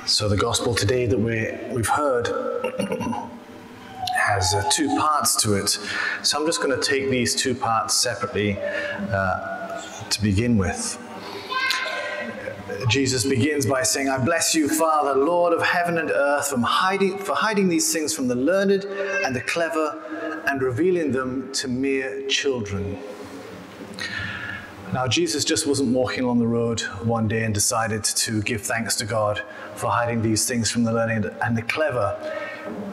So the gospel today that we've heard has two parts to it. So I'm just going to take these two parts separately to begin with. Jesus begins by saying, "I bless you, Father, Lord of heaven and earth, for hiding these things from the learned and the clever and revealing them to mere children." Now, Jesus just wasn't walking along the road one day and decided to give thanks to God for hiding these things from the learned and the clever.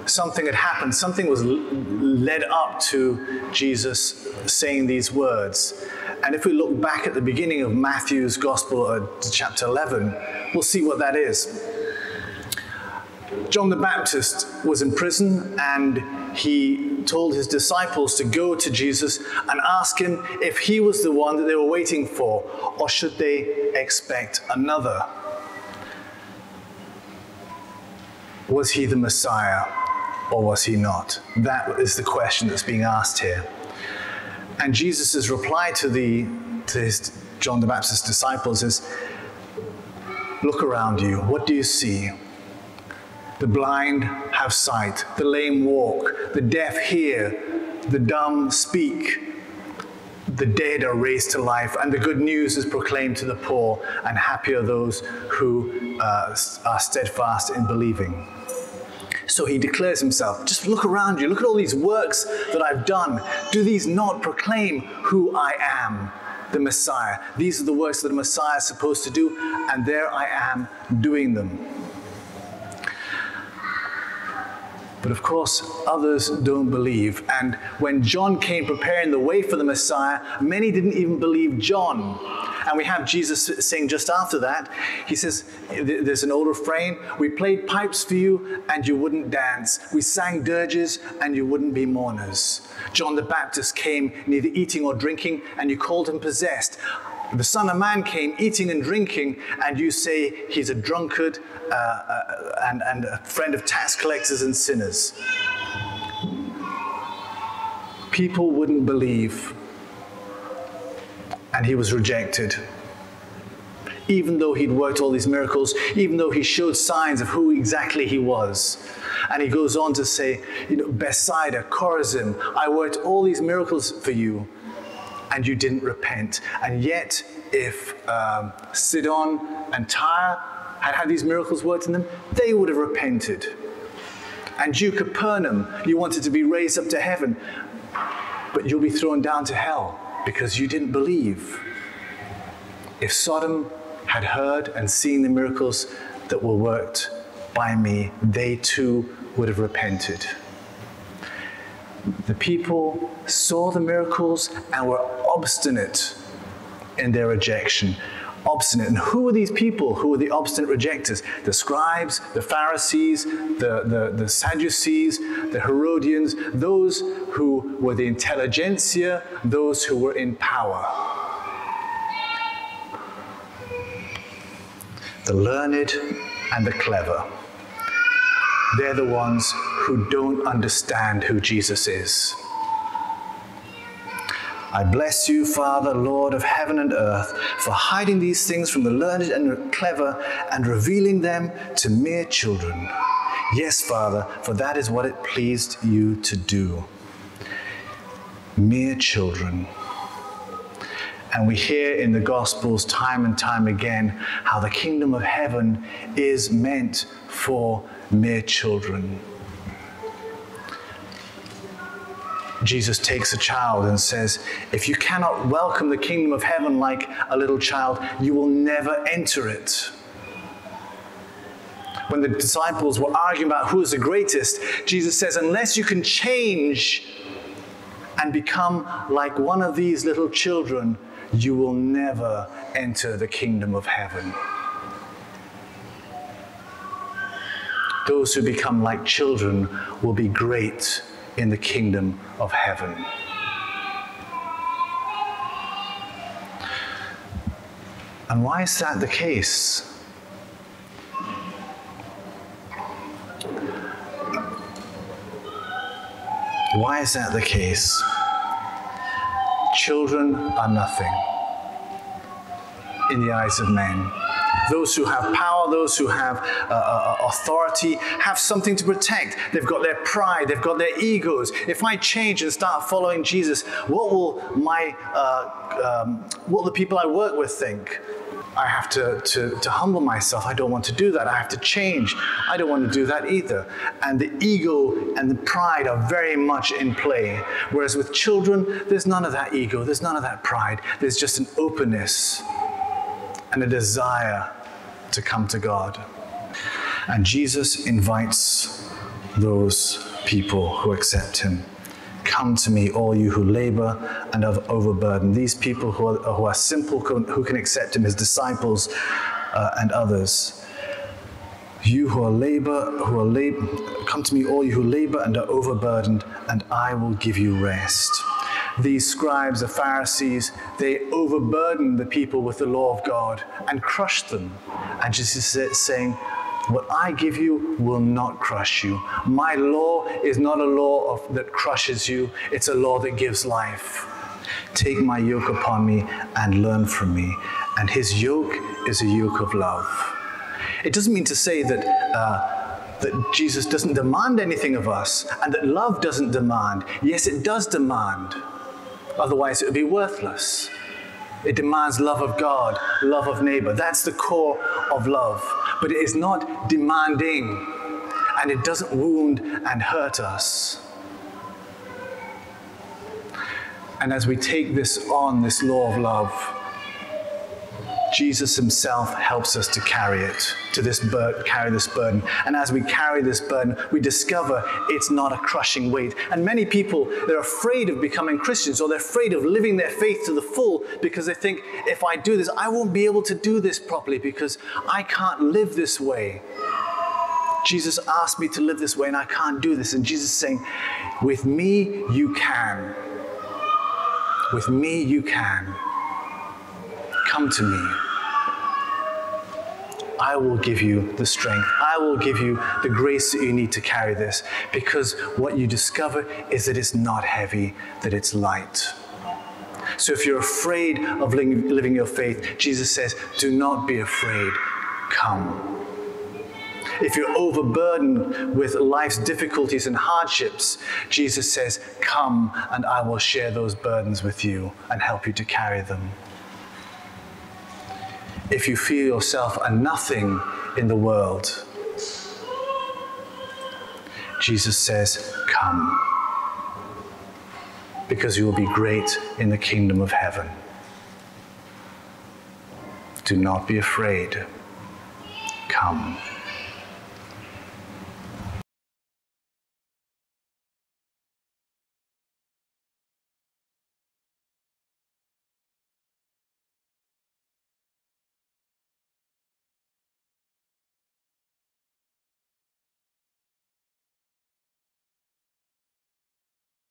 Something had happened. Something was led up to Jesus saying these words. And if we look back at the beginning of Matthew's Gospel, chapter 11, we'll see what that is. John the Baptist was in prison, and he told his disciples to go to Jesus and ask him if he was the one that they were waiting for, or should they expect another? Was he the Messiah, or was he not? That is the question that's being asked here. And Jesus' reply to his John the Baptist's disciples is, "Look around you. What do you see? The blind have sight, the lame walk, the deaf hear, the dumb speak, the dead are raised to life, and the good news is proclaimed to the poor, and happy are those who are steadfast in believing." So he declares himself, just look around you, look at all these works that I've done. Do these not proclaim who I am, the Messiah? These are the works that the Messiah is supposed to do, and there I am doing them. But of course, others don't believe. And when John came preparing the way for the Messiah, many didn't even believe John. And we have Jesus saying just after that, he says, there's an old refrain, "We played pipes for you and you wouldn't dance. We sang dirges and you wouldn't be mourners. John the Baptist came neither eating or drinking, and you called him possessed. The Son of Man came eating and drinking, and you say he's a drunkard and a friend of tax collectors and sinners." People wouldn't believe, and he was rejected. Even though he'd worked all these miracles, even though he showed signs of who exactly he was. And he goes on to say, Bethsaida, Chorazin, I worked all these miracles for you, and you didn't repent. And yet, if Sidon and Tyre had had these miracles worked in them, they would have repented. And you, Capernaum, you wanted to be raised up to heaven, but you'll be thrown down to hell because you didn't believe. If Sodom had heard and seen the miracles that were worked by me, they too would have repented. The people saw the miracles and were obstinate in their rejection. Obstinate. And who were these people who were the obstinate rejectors? The scribes, the Pharisees, the Sadducees, the Herodians, those who were the intelligentsia, those who were in power. The learned and the clever. They're the ones who don't understand who Jesus is. "I bless you, Father, Lord of heaven and earth, for hiding these things from the learned and the clever and revealing them to mere children. Yes, Father, for that is what it pleased you to do." Mere children. And we hear in the Gospels time and time again how the kingdom of heaven is meant for mere children. Jesus takes a child and says, if you cannot welcome the kingdom of heaven like a little child, you will never enter it. When the disciples were arguing about who is the greatest, Jesus says, unless you can change and become like one of these little children, you will never enter the kingdom of heaven. Those who become like children will be great in the kingdom of heaven. And why is that the case? Why is that the case? Children are nothing in the eyes of men. Those who have power, those who have authority, have something to protect. They've got their pride, they've got their egos. If I change and start following Jesus, what will the people I work with think? I have to humble myself. I don't want to do that. I have to change. I don't want to do that either. And the ego and the pride are very much in play. Whereas with children, there's none of that ego. There's none of that pride. There's just an openness and a desire to come to God. And Jesus invites those people who accept him. Come to me, all you who labor and are overburdened. These people who are simple, who can accept him as disciples and others. You who come to me, all you who labor and are overburdened, and I will give you rest. These scribes, the Pharisees, they overburdened the people with the law of God and crushed them. And Jesus is saying, what I give you will not crush you. My law is not a law that crushes you. It's a law that gives life. Take my yoke upon me and learn from me. And his yoke is a yoke of love. It doesn't mean to say that Jesus doesn't demand anything of us and that love doesn't demand. Yes, it does demand. Otherwise, it would be worthless. It demands love of God, love of neighbor. That's the core of love. But it is not demanding, and it doesn't wound and hurt us. And as we take this on, this law of love, Jesus himself helps us to carry it, carry this burden. And as we carry this burden, we discover it's not a crushing weight. And many people, they're afraid of becoming Christians, or they're afraid of living their faith to the full because they think, if I do this, I won't be able to do this properly because I can't live this way. Jesus asked me to live this way and I can't do this. And Jesus is saying, with me, you can. With me, you can. Come to me. I will give you the strength. I will give you the grace that you need to carry this, because what you discover is that it's not heavy, that it's light. So if you're afraid of living your faith, Jesus says, do not be afraid. Come. If you're overburdened with life's difficulties and hardships, Jesus says, come and I will share those burdens with you and help you to carry them. If you feel yourself a nothing in the world, Jesus says, come, because you will be great in the kingdom of heaven. Do not be afraid. Come.